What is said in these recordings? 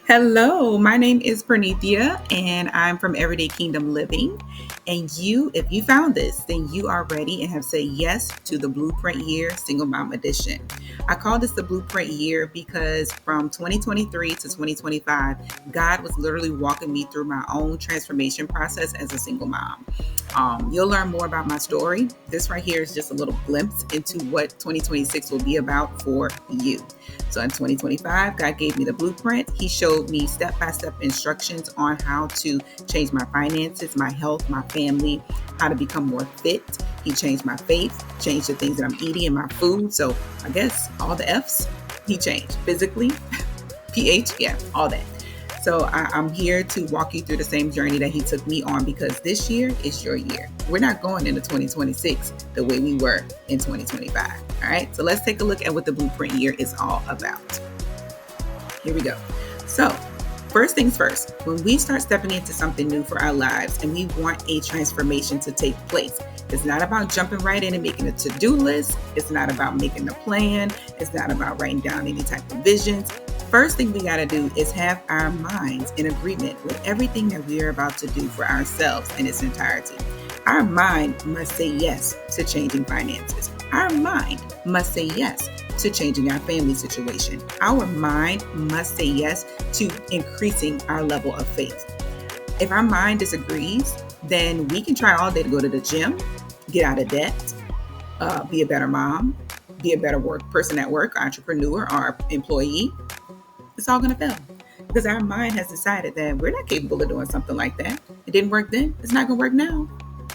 Hello, my name is Pernethyia, and I'm from Everyday Kingdom Living. And if you found this, then you are ready and have said yes to the Blueprint Year Single Mom Edition. I call this the Blueprint Year because from 2023 to 2025, God was literally walking me through my own transformation process as a single mom. You'll learn more about my story. This right here is just a little glimpse into what 2026 will be about for you. So in 2025, God gave me the blueprint. He showed me step-by-step instructions on how to change my finances, my health, my family, how to become more fit. He changed my faith, changed the things that I'm eating in my food. So I guess all the F's he changed. Physically, pH, yeah, all that. So I'm here to walk you through the same journey that he took me on because this year is your year. We're not going into 2026 the way we were in 2025. All right, so let's take a look at what the blueprint year is all about. Here we go. So first things first, when we start stepping into something new for our lives and we want a transformation to take place, it's not about jumping right in and making a to-do list. It's not about making a plan. It's not about writing down any type of visions. First thing we got to do is have our minds in agreement with everything that we are about to do for ourselves in its entirety. Our mind must say yes to changing finances. Our mind must say yes to changing our family situation. Our mind must say yes to increasing our level of faith. If our mind disagrees, then we can try all day to go to the gym, get out of debt, be a better mom, be a better person at work, entrepreneur, or employee. It's all going to fail because our mind has decided that we're not capable of doing something like that. It didn't work then. It's not going to work now.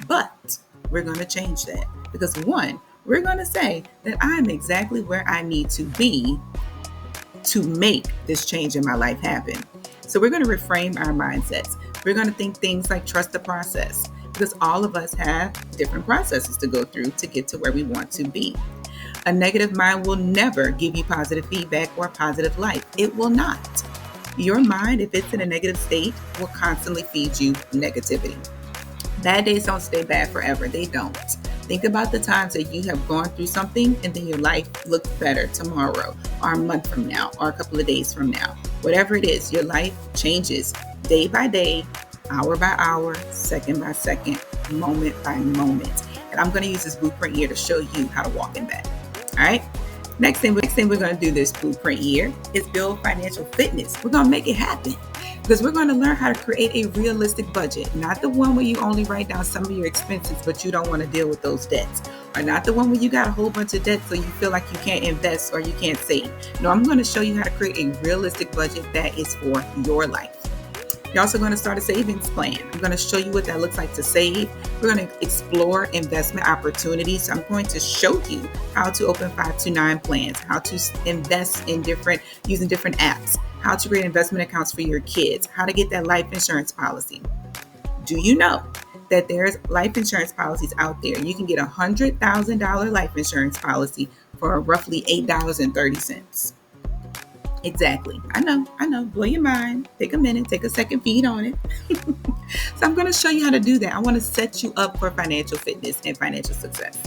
But we're going to change that because one, we're going to say that I'm exactly where I need to be to make this change in my life happen. So we're going to reframe our mindsets. We're going to think things like trust the process because all of us have different processes to go through to get to where we want to be. A negative mind will never give you positive feedback or positive life. It will not. Your mind, if it's in a negative state, will constantly feed you negativity. Bad days don't stay bad forever. They don't. Think about the times that you have gone through something and then your life looks better tomorrow or a month from now or a couple of days from now. Whatever it is, your life changes day by day, hour by hour, second by second, moment by moment. And I'm going to use this blueprint year to show you how to walk in that. All right. Next thing we're going to do this blueprint year is build financial fitness. We're going to make it happen because we're going to learn how to create a realistic budget, not the one where you only write down some of your expenses, but you don't want to deal with those debts, or not the one where you got a whole bunch of debt so you feel like you can't invest or you can't save. No, I'm going to show you how to create a realistic budget that is for your life. You're also going to start a savings plan. I'm going to show you what that looks like to save. We're going to explore investment opportunities. I'm going to show you how to open 529 plans, how to invest in using different apps, how to create investment accounts for your kids, how to get that life insurance policy. Do you know that there's life insurance policies out there? You can get a $100,000 life insurance policy for roughly $8.30. Exactly. I know. Blow your mind. Take a minute. Take a second. Feed on it. So I'm going to show you how to do that. I want to set you up for financial fitness and financial success.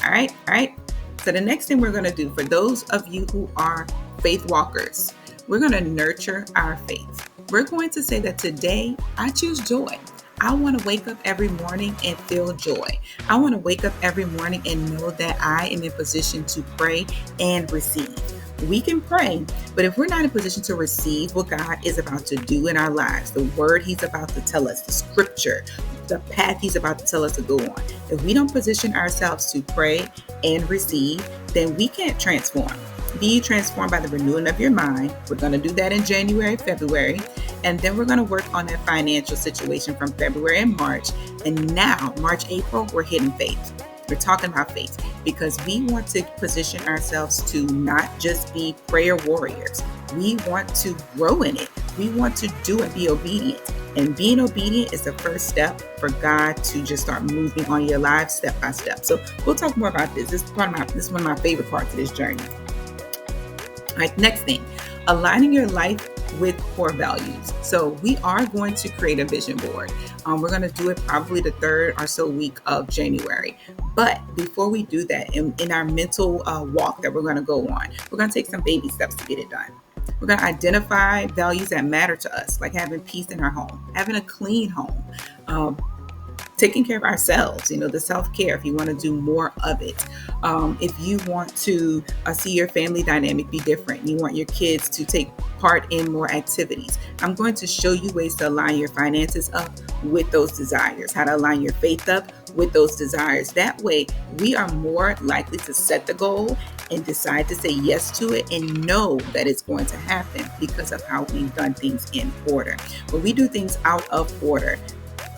All right. So the next thing we're going to do for those of you who are faith walkers, we're going to nurture our faith. We're going to say that today I choose joy. I want to wake up every morning and feel joy. I want to wake up every morning and know that I am in position to pray and receive. We can pray, but if we're not in position to receive what God is about to do in our lives, the word he's about to tell us, the scripture, the path he's about to tell us to go on, if we don't position ourselves to pray and receive, then we can't transform. Be transformed by the renewing of your mind. We're going to do that in January, February, and then we're going to work on that financial situation from February and March. And now, March, April, we're hitting faith. We're talking about faith because we want to position ourselves to not just be prayer warriors. We want to grow in it. We want to do and be obedient. And being obedient is the first step for God to just start moving on your life step by step. So we'll talk more about this. This is one of my favorite parts of this journey. All right, next thing, aligning your life with core values. So we are going to create a vision board. We're going to do it probably the third or so week of January. But before we do that, in our mental walk that we're going to go on, we're going to take some baby steps to get it done. We're going to identify values that matter to us, like having peace in our home, having a clean home, taking care of ourselves, the self-care, if you want to do more of it. If you want to see your family dynamic be different, you want your kids to take part in more activities, I'm going to show you ways to align your finances up with those desires, how to align your faith up with those desires. That way, we are more likely to set the goal and decide to say yes to it and know that it's going to happen because of how we've done things in order. When we do things out of order,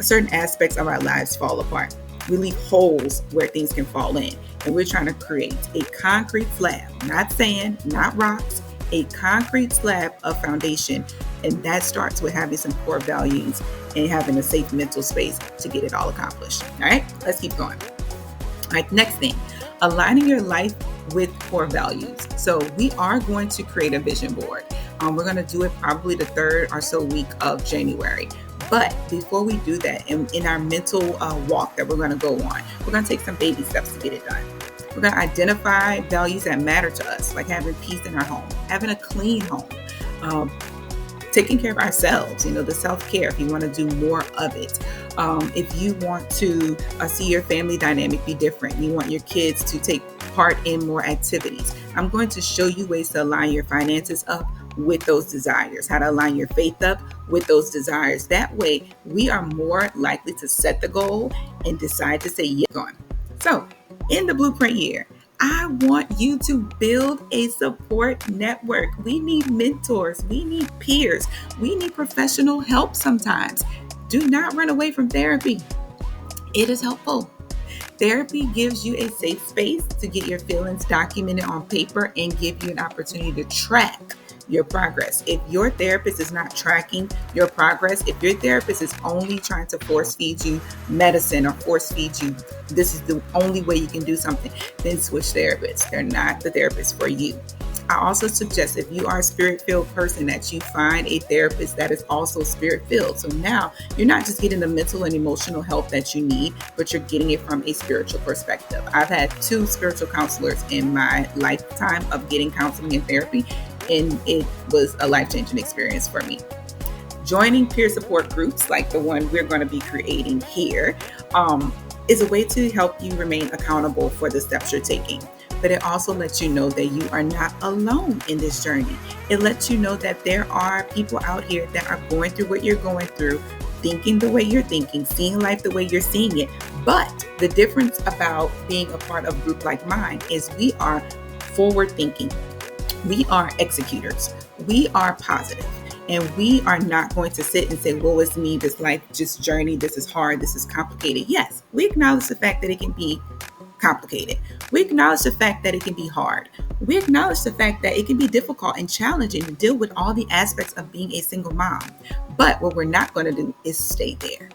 certain aspects of our lives fall apart. We leave holes where things can fall in. And we're trying to create a concrete slab, not sand, not rocks, a concrete slab of foundation. And that starts with having some core values and having a safe mental space to get it all accomplished. All right, let's keep going. All right, next thing, aligning your life with core values. So we are going to create a vision board. We're going to do it probably the third or so week of January. But before we do that, in our mental walk that we're going to go on, we're going to take some baby steps to get it done. We're going to identify values that matter to us, like having peace in our home, having a clean home, taking care of ourselves, the self-care, if you want to do more of it. If you want to see your family dynamic be different, you want your kids to take part in more activities, I'm going to show you ways to align your finances up with those desires, how to align your faith up with those desires. That way, we are more likely to set the goal and decide to say yes. So, in the blueprint year, I want you to build a support network. We need mentors. We need peers. We need professional help sometimes. Do not run away from therapy. It is helpful. Therapy gives you a safe space to get your feelings documented on paper and give you an opportunity to track your progress. If your therapist is not tracking your progress, if your therapist is only trying to force feed you medicine or force feed you, this is the only way you can do something, then switch therapists. They're not the therapist for you. I also suggest if you are a spirit-filled person that you find a therapist that is also spirit-filled. So now you're not just getting the mental and emotional help that you need, but you're getting it from a spiritual perspective. I've had 2 spiritual counselors in my lifetime of getting counseling and therapy, and it was a life-changing experience for me. Joining peer support groups like the one we're going to be creating here is a way to help you remain accountable for the steps you're taking. But it also lets you know that you are not alone in this journey. It lets you know that there are people out here that are going through what you're going through, thinking the way you're thinking, seeing life the way you're seeing it. But the difference about being a part of a group like mine is we are forward thinking. We are executors. We are positive. And we are not going to sit and say, woe is me, this life just journey, this is hard, this is complicated. Yes, we acknowledge the fact that it can be complicated. We acknowledge the fact that it can be hard. We acknowledge the fact that it can be difficult and challenging to deal with all the aspects of being a single mom. But what we're not going to do is stay there.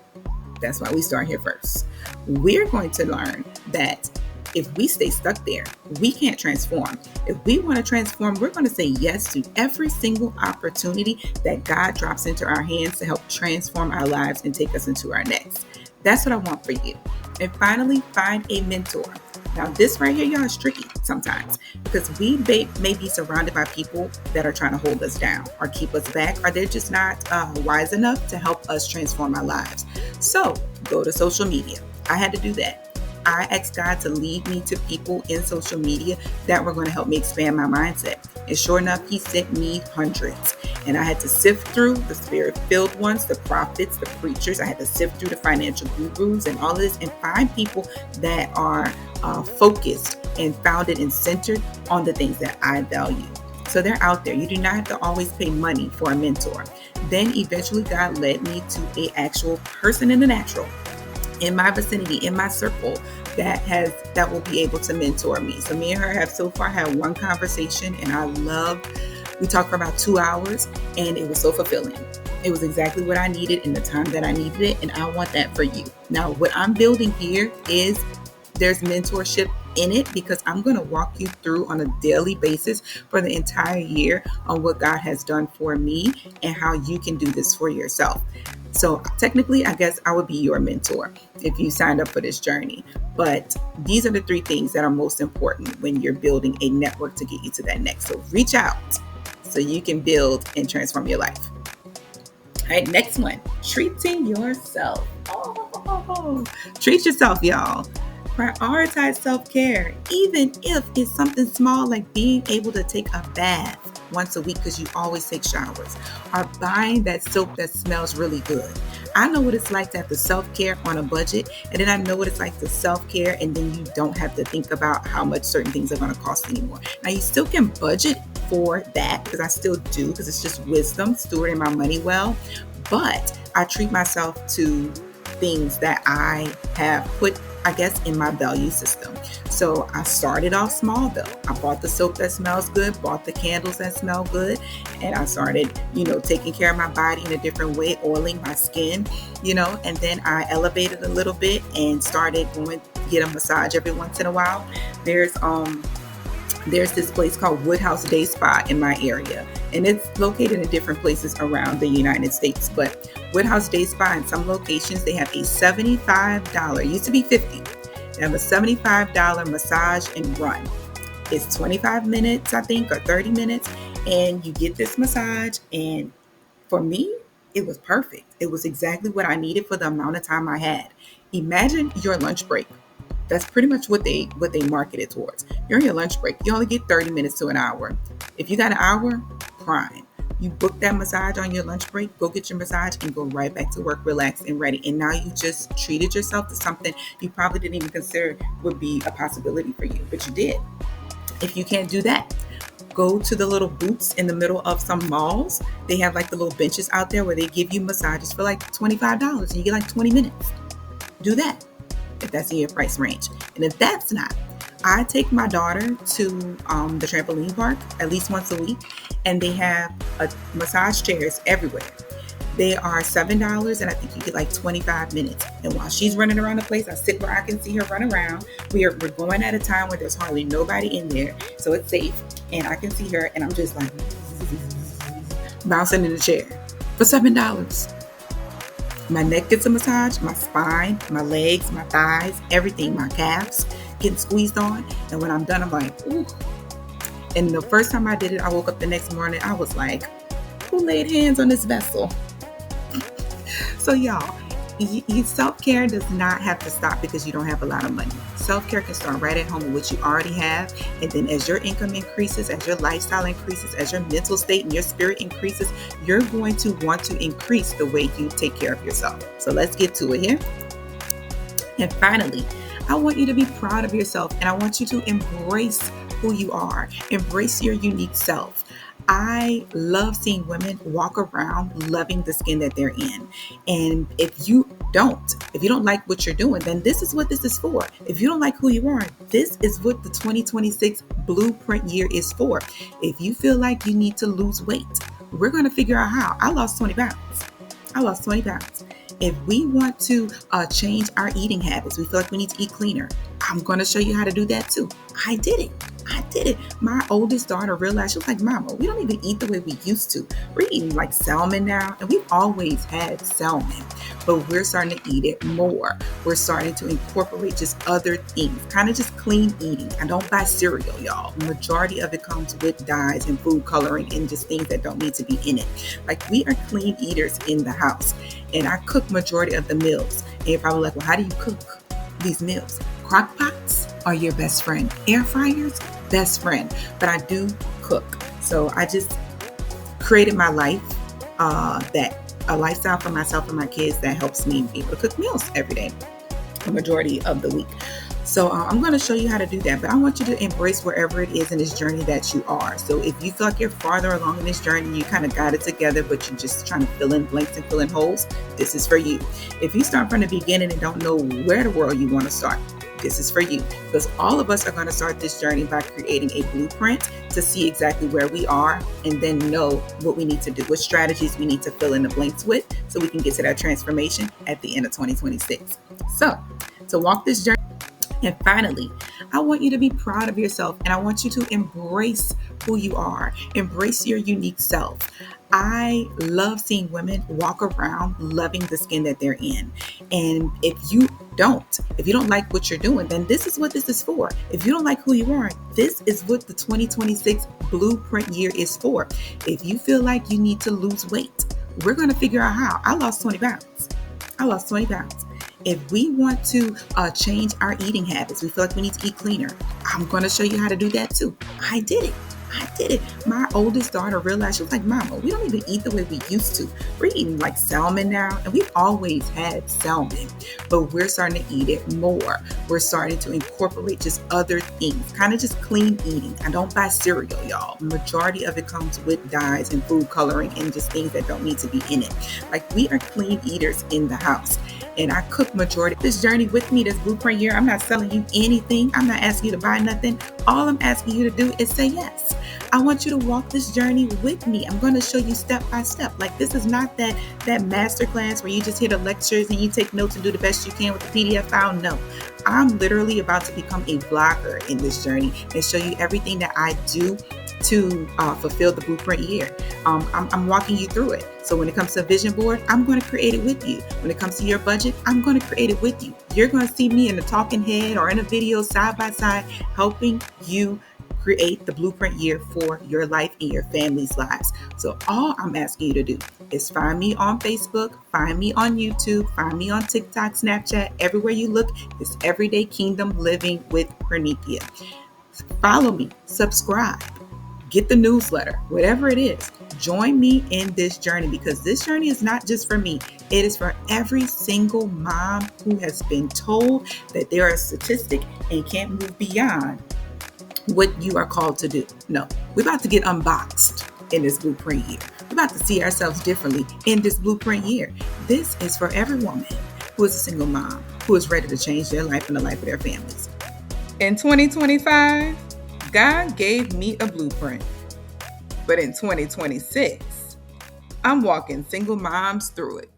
That's why we start here first. We're going to learn that if we stay stuck there, we can't transform. If we want to transform, we're going to say yes to every single opportunity that God drops into our hands to help transform our lives and take us into our next. That's what I want for you. And finally, find a mentor. Now, this right here, y'all, is tricky sometimes because we may be surrounded by people that are trying to hold us down or keep us back, or they're just not wise enough to help us transform our lives. So go to social media. I had to do that. I asked God to lead me to people in social media that were going to help me expand my mindset. And sure enough, He sent me hundreds. And I had to sift through the spirit-filled ones, the prophets, the preachers. I had to sift through the financial gurus and all of this and find people that are focused and founded and centered on the things that I value. So they're out there. You do not have to always pay money for a mentor. Then eventually God led me to an actual person in the natural, in my vicinity, in my circle, that will be able to mentor me. So me and her have so far had one conversation, and we talked for about 2 hours, and it was so fulfilling. It was exactly what I needed in the time that I needed it, and I want that for you. Now, what I'm building here is there's mentorship in it because I'm going to walk you through on a daily basis for the entire year on what God has done for me and how you can do this for yourself. So technically, I guess I would be your mentor if you signed up for this journey. But these are the 3 things that are most important when you're building a network to get you to that next. So reach out, so you can build and transform your life. All right, next one, treating yourself. Oh, treat yourself, y'all. Prioritize self-care, even if it's something small like being able to take a bath once a week because you always take showers, or buying that soap that smells really good. I know what it's like to have the self-care on a budget, and then I know what it's like to self-care, and then you don't have to think about how much certain things are going to cost anymore. Now, you still can budget for that, because I still do, because it's just wisdom, stewarding my money well, but I treat myself to things that I have put, I guess, in my value system. So I started off small though. I bought the soap that smells good, bought the candles that smell good, and I started, taking care of my body in a different way, oiling my skin, and then I elevated a little bit and started going get a massage every once in a while. There's this place called Woodhouse Day Spa in my area, and it's located in different places around the United States. But Woodhouse Day Spa, in some locations, they have a $75, it used to be $50. They have a $75 massage and run. It's 25 minutes, I think, or 30 minutes, and you get this massage. And for me, it was perfect. It was exactly what I needed for the amount of time I had. Imagine your lunch break. That's pretty much what they market it towards. You're on your lunch break. You only get 30 minutes to an hour. If you got an hour, prime. You book that massage on your lunch break, go get your massage, and go right back to work, relaxed and ready. And now you just treated yourself to something you probably didn't even consider would be a possibility for you, but you did. If you can't do that, go to the little booths in the middle of some malls. They have like the little benches out there where they give you massages for like $25 and you get like 20 minutes. Do that if that's in your price range. And if that's not, I take my daughter to the trampoline park at least once a week, and they have massage chairs everywhere. They are $7, and I think you get like 25 minutes. And while she's running around the place, I sit where I can see her run around. We're going at a time where there's hardly nobody in there, so it's safe, and I can see her, and I'm just like bouncing in the chair for $7. My neck gets a massage, my spine, my legs, my thighs, everything, my calves getting squeezed on. And when I'm done, I'm like, ooh. And the first time I did it, I woke up the next morning, I was like, who laid hands on this vessel? So y'all, self-care does not have to stop because you don't have a lot of money. Self-care can start right at home with what you already have. And then as your income increases, as your lifestyle increases, as your mental state and your spirit increases, you're going to want to increase the way you take care of yourself. So let's get to it here. And finally, I want you to be proud of yourself, and I want you to embrace who you are. Embrace your unique self. I love seeing women walk around loving the skin that they're in. And if you don't like what you're doing, then this is what this is for. If you don't like who you are, this is what the 2026 blueprint year is for. If you feel like you need to lose weight, we're going to figure out how. I lost 20 pounds. If we want to change our eating habits, we feel like we need to eat cleaner, I'm going to show you how to do that too. I did it. My oldest daughter realized, she was like, Mama, we don't even eat the way we used to. We're eating like salmon now, and we've always had salmon, but we're starting to eat it more. We're starting to incorporate just other things, kind of just clean eating. I don't buy cereal, y'all. The majority of it comes with dyes and food coloring and just things that don't need to be in it. Like, we are clean eaters in the house, and I cook majority of the meals. And you're probably like, well, how do you cook these meals? Crock pots are your best friend. Air fryers, best friend. But I do cook. So I just created my life, that a lifestyle for myself and my kids that helps me be able to cook meals every day, the majority of the week. So I'm going to show you how to do that, but I want you to embrace wherever it is in this journey that you are. So if you feel like you're farther along in this journey, you kind of got it together, but you're just trying to fill in blanks and fill in holes, this is for you. If you start from the beginning and don't know where the world you want to start, this is for you, because all of us are going to start this journey by creating a blueprint to see exactly where we are and then know what we need to do, what strategies we need to fill in the blanks with, so we can get to that transformation at the end of 2026. So to walk this journey. And finally, I want you to be proud of yourself, and I want you to embrace who you are. Embrace your unique self. I love seeing women walk around loving the skin that they're in. And if you don't. If you don't like what you're doing, then this is what this is for. If you don't like who you are, this is what the 2026 blueprint year is for. If you feel like you need to lose weight, we're going to figure out how. I lost 20 pounds. If we want to change our eating habits, we feel like we need to eat cleaner, I'm going to show you how to do that too. I did it. My oldest daughter realized, she was like, Mama, we don't even eat the way we used to. We're eating like salmon now, and we've always had salmon, but we're starting to eat it more. We're starting to incorporate just other things, kind of just clean eating. I don't buy cereal, y'all. Majority of it comes with dyes and food coloring and just things that don't need to be in it. Like, we are clean eaters in the house. And I cook majority of this journey with me, this blueprint year. I'm not selling you anything. I'm not asking you to buy nothing. All I'm asking you to do is say yes. I want you to walk this journey with me. I'm going to show you step by step. Like, this is not that master class where you just hear the lectures and you take notes and do the best you can with the PDF file. No, I'm literally about to become a blogger in this journey and show you everything that I do to fulfill the blueprint year. I'm walking you through it. So when it comes to a vision board, I'm going to create it with you. When it comes to your budget, I'm going to create it with you. You're going to see me in the talking head or in a video side by side, helping you create the blueprint year for your life and your family's lives. So all I'm asking you to do is find me on Facebook, find me on YouTube, find me on TikTok, Snapchat. Everywhere you look, it's Everyday Kingdom Living with Pernethyia. Follow me, subscribe, get the newsletter, whatever it is. Join me in this journey, because this journey is not just for me. It is for every single mom who has been told that they're a statistic and can't move beyond what you are called to do. No, we're about to get unboxed in this blueprint year. We're about to see ourselves differently in this blueprint year. This is for every woman who is a single mom, who is ready to change their life and the life of their families. In 2025, God gave me a blueprint. But in 2026, I'm walking single moms through it.